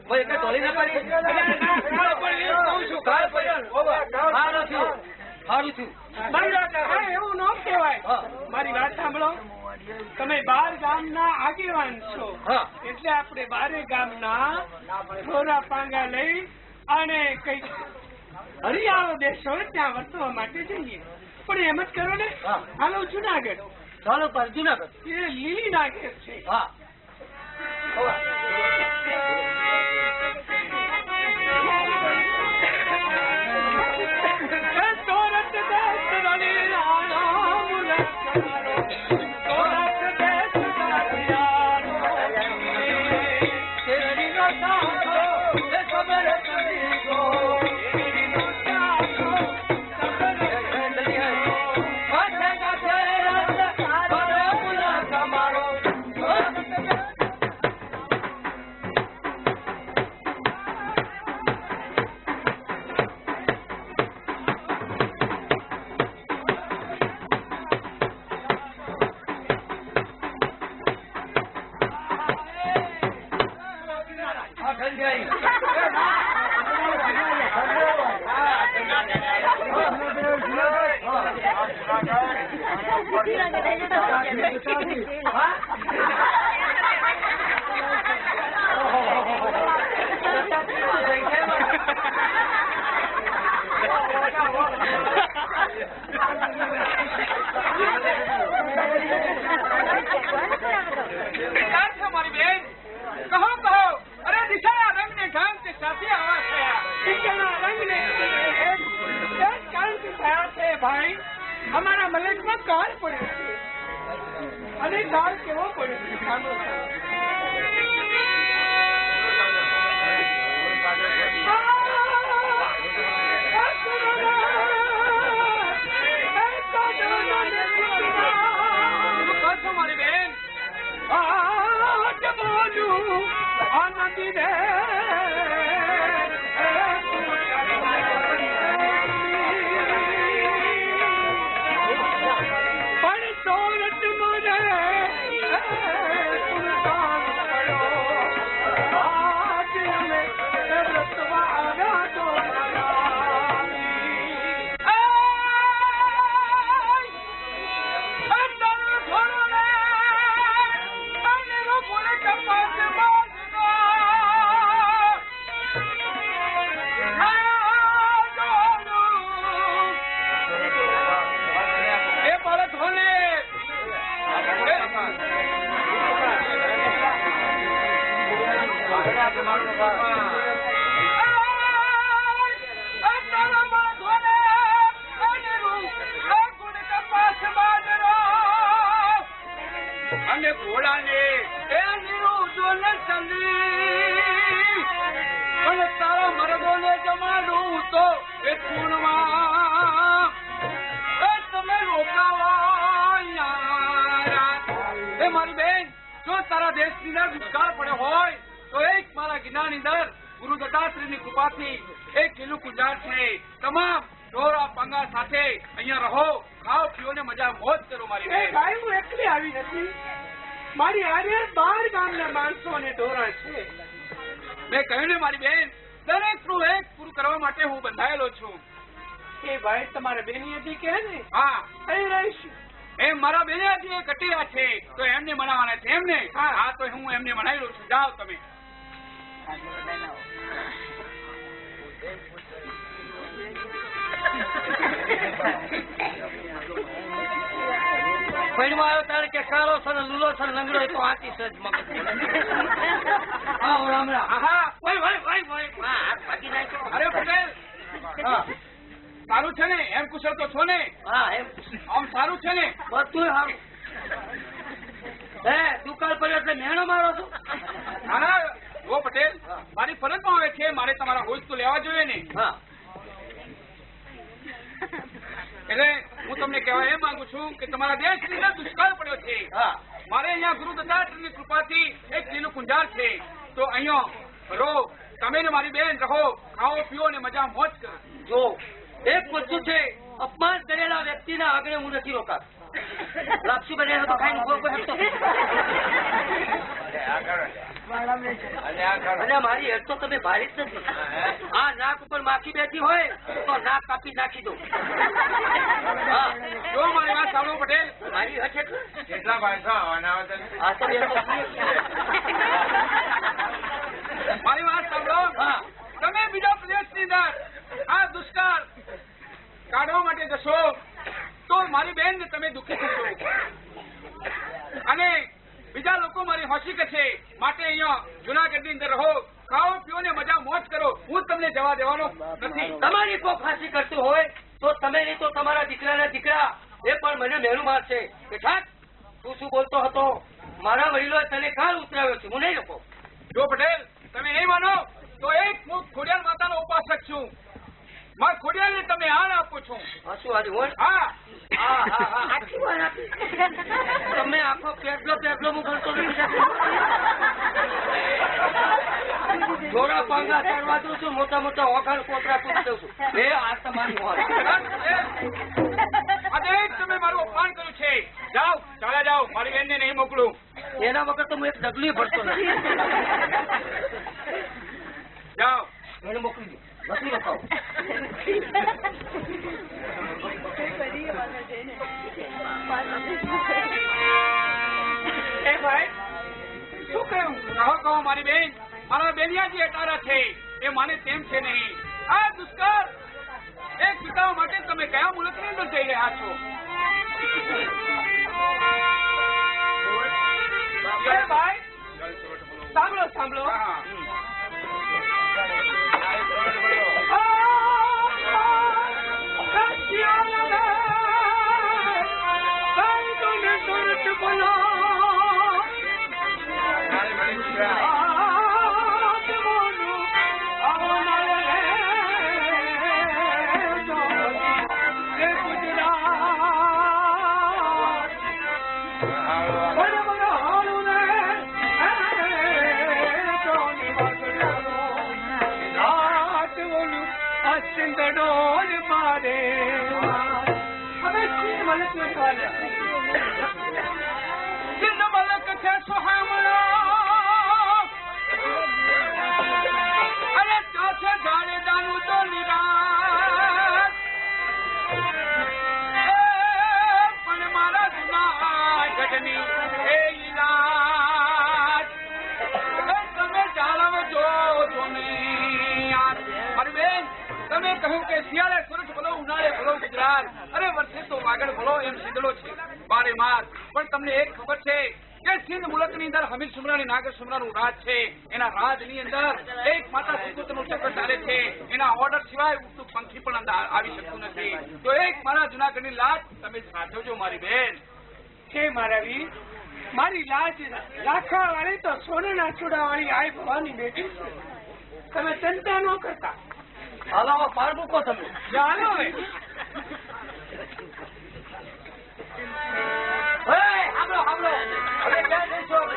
કોઈ એક ટોલી ના પાડી સારું છું એવું ન કહેવાય. મારી વાત સાંભળો. તમે 12 ગામના આગેવાન છો એટલે આપણે 12 ગામના ઢોરા પાંગા લઈ અને કઈક હરિયાળો દેશો ત્યાં વર્તવા માટે જઈએ. પણ એમ જ કરો ને. હાલો જુનાગઢ. ચાલો પર જુનાગઢ એ લીલી નાગેર છે. અમારા મલેશમાં કાળ પડ્યો છે અને કાળ કેવો પડ્યો છે મારી બેન આનંદી રે મારી બેન જો તારા દેશની અંદર દુષ્કાળ પડ્યો હોય તો એક મારા ગિરનારની અંદર ગુરુ દત્તાત્રેયની કૃપાથી એક લીલું કુંજાર છે. તમામ ઢોરા પાંગા સાથે અહીંયા રહો, ખાઓ પીઓ ને મજા મોજ કરો. મારી બેન ભાઈ હું એકલી આવી નથી. મારી હારે 12 ગામના માણસો અને ઢોરા છે. મેં કહ્યું ને મારી બેન દરેકનું એક પૂરું કરવા માટે હું બંધાયેલો છું. એ ભાઈ તમારા બેની હતી કે ને? હા કઈ રહીશું એમ મારા બેનિયાજી એ કટીરા છે તો એમને મનાવવાના છે. એમને હા તો હું એમને મનાવી લઉં છું. જાઓ તમે. પૈણમાં આવ્યો ત્યારે કે કાળો છે ને લૂલો છે ને લંગડો તો આતી છે જ મગજ. હા રામ રામ. હા અરે પટેલ સારું છે ને? એમ કુશળ તો છો ને? હા એમ આમ સારું છે ને? બધું સારું. દુકાળ પડ્યો એટલે મેણો મારો છો? હા ઓ પટેલ મારી ફરજમાં આવે છે મારે તમારા હોશ તો લેવા જોઈએ ને. હા એટલે હું તમને કહેવા એમ માંગુ છું કે તમારા દેશની અંદર દુષ્કાળ પડ્યો છે. મારે અહીંયા ગુરુ દત્તાત્રેયની કૃપાથી એક લીલું કુંજાર છે તો અહીંયા રહો. તમે ને મારી બેન રહો, ખાઓ પીઓ ને મજા મોજ કરો. જો એક વસ્તુ છે, અપમાન કરેલા વ્યક્તિના આગળ હું નથી રોકાતો. લાપસી બનાવ્યો તો ખાઈને કોઈ અને મારી હેડ તો તમે ભારી જ નથી. આ નાક ઉપર માખી બેઠી હોય તો નાક કાપી નાખી દો. હા, જો મારી વાત સાંભળો પટેલ. મારી હેડ છે કેટલા પૈસા આવવાના આવે તને? આ તો મારી વાત સાંભળો. હા, તમે બીજા પ્રદેશની અંદર આ દુષ્કાળ કાઢવા માટે જશો તો મારી બેન ને તમે દુઃખી થશો અને બીજા લોકો મારી હોશી કરશે. માટે અહીંયા જુનાગઢની અંદર રહો, ખાઓ પીઓ ને મજા મોજ કરો. હું તમને જવા દેવાનો નથી. તમારી કોઈ ફાંસી કરતું હોય તો તમે નહીં તો તમારા દીકરાના દીકરા એ પણ મને મેળું મારશે. બેઠા તું શું બોલતો હતો? મારા વડીલોએ તને કાલ ઉતરાવ્યો છે, હું નહીં લખો. જો પટેલ તમે નહીં માનો તો એક હું ખોડિયાર માતાનો ઉપાસક છું. માં ખોડિયારને તમે હાલ આપો છો. શું આજે હોય? હા હા હા હા, આખી વાત આપી. તમે આખો પેટલો હું કરતો નથી. જોડા પાંગા કરવા દઉં છું, મોટા મોટા ઓખાણ કોતરા કૂદી દઉં છું. એ આ તમારી વાત. આજે તમે મારું અપમાન કર્યું છે. જાઓ, ચાલ્યા જાઓ. મારી બેનને નહીં મોકલું. એના વગર તો હું એક ડગલી ભરતો નથી. જાઓ. એને મોકલી દો. નથી બતાવો. એ ભાઈ શું કહ્યું? કહો મારી બેન. મારા બેનિયા જે અટારા છે એ માને તેમ છે નહીં. આ દુષ્કાળ એક પિતાઓ માટે તમે કયા મુલકની અંદર જઈ રહ્યા છો? એ ભાઈ સાંભળો સાંભળો. તમે કહ્યું કે શિયાળે સુરત બોલો, ઉનાળે બોલો ગુજરાત, અરે વર્ષે તો વાગડ બોલો એમ સિંધડો છે બારે માસ. પણ તમને એક ખબર છે કે સિંધ મુલકની અંદર હમીર સુમરાની નાગર સુમરાનું રાજ છે. એના રાજની અંદર એક માતા સુપુત્રનું ચક્ર ચાલે છે. એના ઓર્ડર સિવાય ઉડતું પંખી પણ અંદર આવી શકતું નથી. તો એક મારા જુનાગઢની લાજ તમે સાચવજો મારી બેન. છે મારા વીર, મારી લાજ રાખવા વાળી તો સોનાના ચૂડા વાળી આઈ ભવાની બેઠી છે. તમે ચિંતા ન કરતા. હાલો પાર મૂકો તમે. ચાલો હવે. હાલો હાલો. હવે ક્યાં જઈશું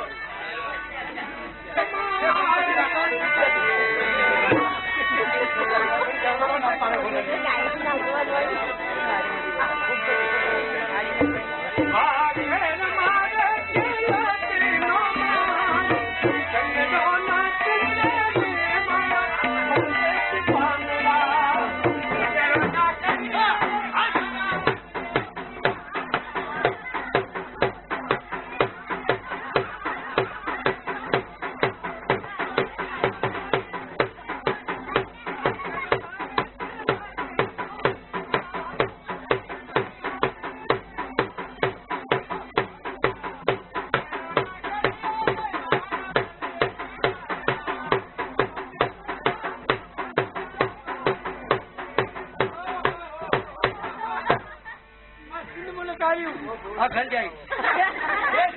હા ઘર જાય.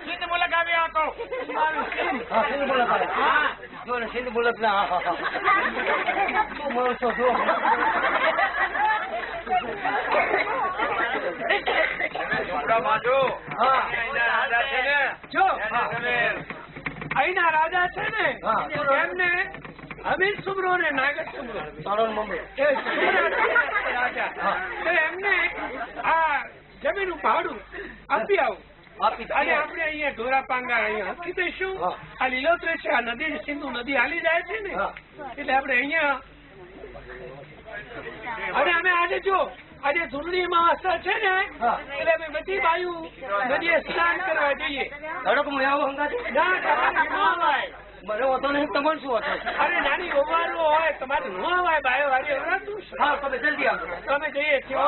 સિંધ મુલક આવી આકો. હા સિંધ મુલક આવે. હા જો ને સિંધ મુલક ના. હા હા શું મળો છો જો. હા રાજા છે ને જો તમે અહીંના રાજા છે ને એમને હમીર સુમરો ને નાગર સુમરો તરણ મુંબઈ રાજા તો એમને આ જમીનનું ભાડું આપી આવું. આપી અને આપણે અહીંયા ઢોરા પાંગા અહીંયા હકી દઈશું. હા. આ લીલોતરી છે, આ નદી સિંધુ નદી હાલી જાય છે ને, હા. એટલે આપણે અહીંયા અને અમે આજે જો આજે ધૂળની અમાવસ્યા છે ને, હા. એટલે અમે બધી બાયું નદીએ સ્નાન કરવા જઈએ. ધડક હું આવો હંગાથી ના તમારે ન અવાય. મને હોતો નહીં, તમારે શું હતો? અરે નાની ઓવારો હોય તમારે ન અવાય, બાયો વાળી અવરાતું છે. હા, તમે જલ્દી આવજો. તમે જઈએ છો.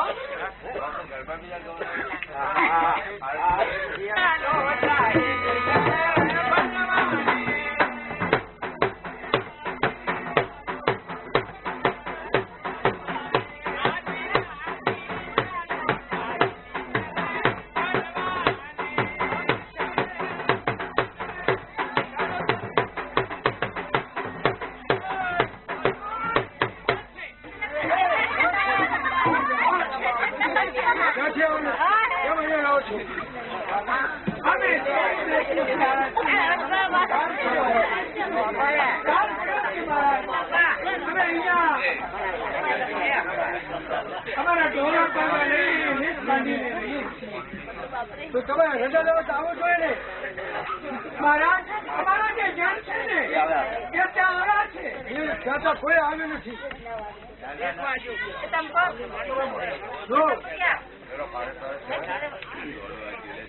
અમારા ઢોરા પાંગા લઈને લીસ બાંધીને રહીએ છીએ. તો તમારે રજા લેવા તો આવો જોઈએ ને. મહારાજ અમારા જે જ્ઞાન છે ને એ ત્યાં અરા છે. ત્યાં તો કોઈ આવ્યું નથી.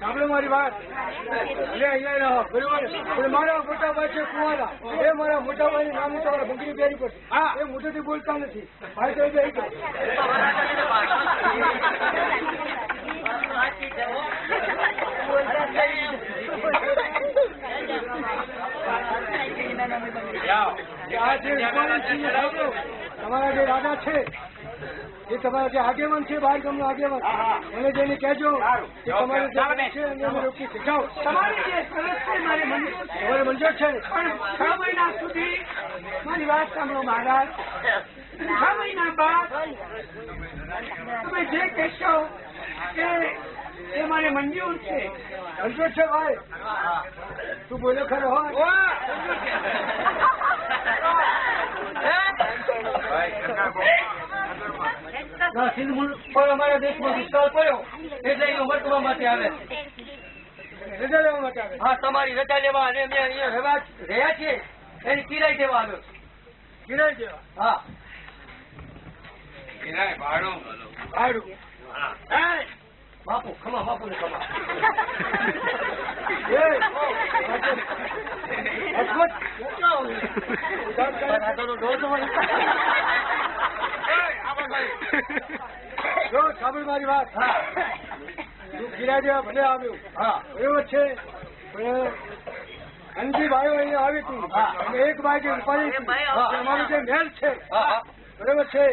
સાંભળો મારી વાત. એટલે અહીંયા રહો બરોબર. એટલે મારા મોટા ભાઈ છે કુંવારા, એ મારા મોટા ભાઈ નામ તમારા બંગડી પહેરી પડશે. હા, એ મોટેથી બોલતા નથી. ભાઈ તો એ તમારા જે રાજા છે એ તમારા જે આગેવાન છે, બહાર ગામનો આગેવાન, એને જઈને કહેજો કે તમારે જે છે એને અમે રોકી છે. જાઓ. તમારી જે શરત છે મારે મંજૂર છે. તમારે મંજૂર છે, પણ 6 મહિના સુધી મારી વાત સાંભળો મહારાજ. 6 મહિના બાદ તમે જે કહેશો કે એ મારે મંજૂર છે. મંજૂર છે ભાઈ? તું બોલો ખરો હોય. સિંધ મુલ્ક પર અમારા દેશમાં દુષ્કાળ પડ્યો એટલે એનો વર્તવા માટે આવે. રજા લેવા માટે આવે. હા, તમારી રજા લેવા અને અમે અહીંયા રહ્યા છીએ એની કિરાય દેવા આવ્યો છું. કિરાય દેવા? હા. કિરાય ભાડું. સારું. બાપુ ખમા, બાપુ ને ખમા. સાંભળ મારી વાત. તું કિરાય દેવા ભલે આવ્યો, હા, બરોબર છે, પણ અંજી ભાઈઓ અહીંયા આવી હતી અને એક ભાઈ જે ઉપાડી હતી, અમારું જે મહેલ છે બરોબર છે,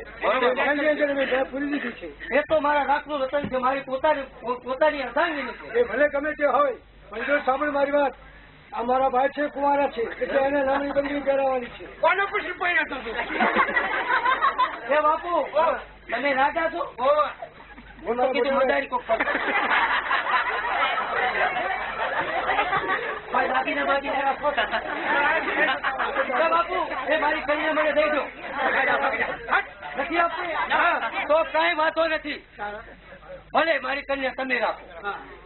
મેં પૂરી દીધી છે. એ તો મારા રાખનું રતન છે, મારી પોતાની અર્ધાંગીની છે. એ ભલે ગમે તે હોય, પણ જો સાંભળ મારી વાત. આ મારા ભાઈ છે કુંવારા છે, એટલે એને નાની બંગડી પહેરાવવાની છે. કોનો પછી પહેર્યો તું? એ બાપુ તમે રાજા છો? મદારી કોક બાકીને બાપુ એ મારી કન્યા મને દઈ દો. નથી આપતી તો કઈ વાતો નથી. ભલે મારી કન્યા તમે રાખો,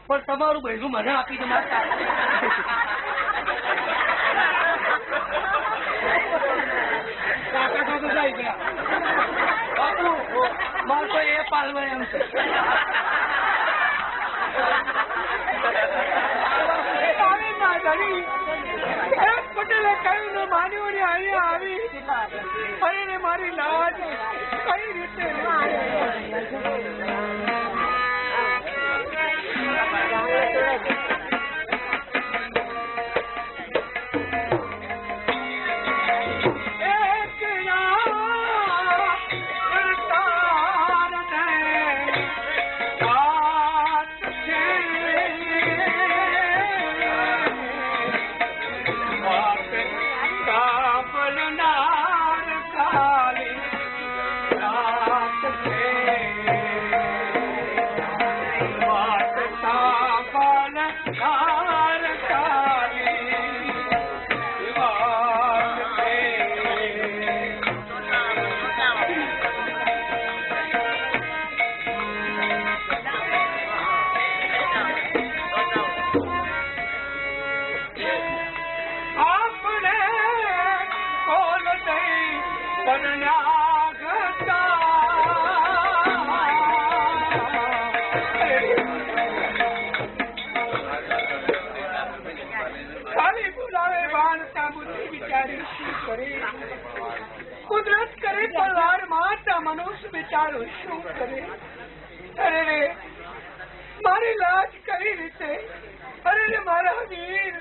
પણ તમારું બહેરું મને આપી દો. બાપુ મારે તો એ પાલવા એમ છે. પટેલે કહ્યું ને માન્યું ને અહીંયા આવી અને મારી લાજ કઈ રીતે કુદરત કરે તલવાર મારતા મનુષ્ય બિચારો શું કરે? અરે રે મારી લાજ કઈ રીતે? અરે રે મારા વીર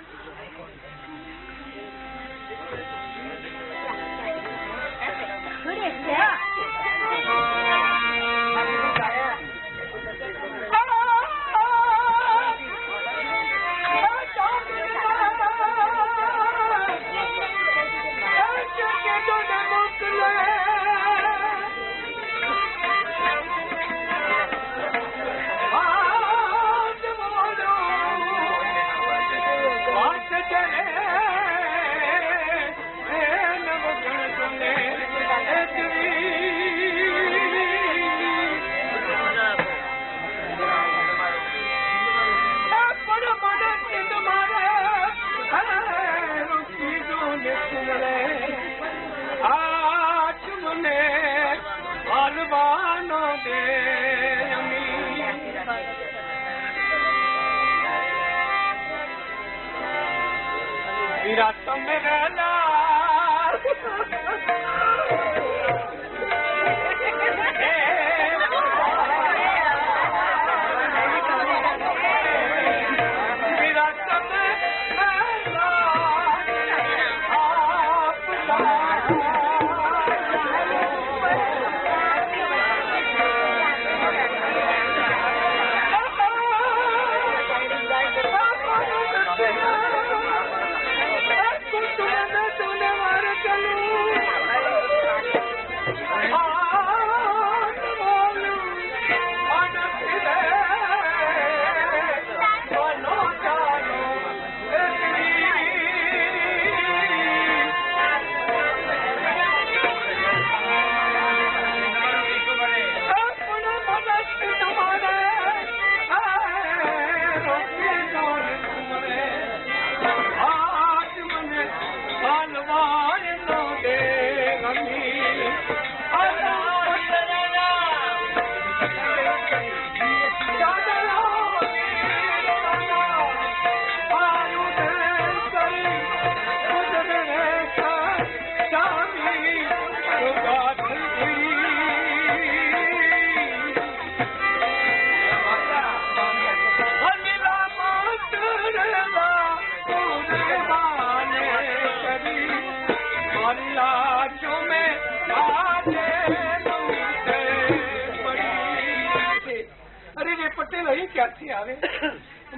ક્યાંથી આવે?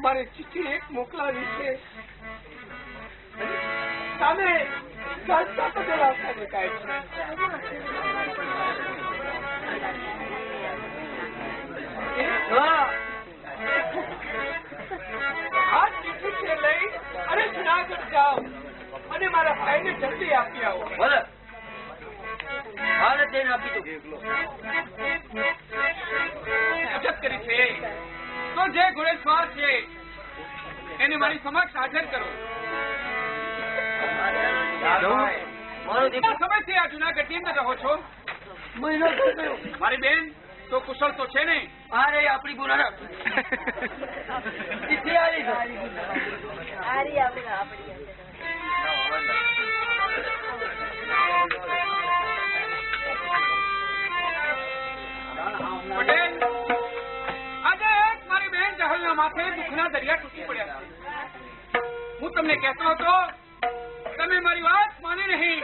મારે ચિઠ્ઠી એક મોકલાવી છે. સામે ચાલતા પટેલ આવતા દેખાય છે. આ ચિઠ્ઠી છે લઈ અને જુનાગઢ જાઓ અને મારા ભાઈને જલ્દી આપી આવો. ભલે હાલ જઈને આપી દો. અજબ કરી છે તો જે ઘોડેસવાર છે એને મારી સમક્ષ હાજર કરો. સમયથી આ જુનાગઢ ની રહો છો? મહિનો થઈ ગયો. મારી બેન તો કુશળ તો છે ને? આ રે આપણી ગુના ચિઠ્ઠી આવી છે. પટેલ, આજે એક મારી બેન જહલના માથે દુઃખના દરિયા તૂટી પડ્યા. હું તમને કહેતો હતો, તમે મારી વાત માની નહીં.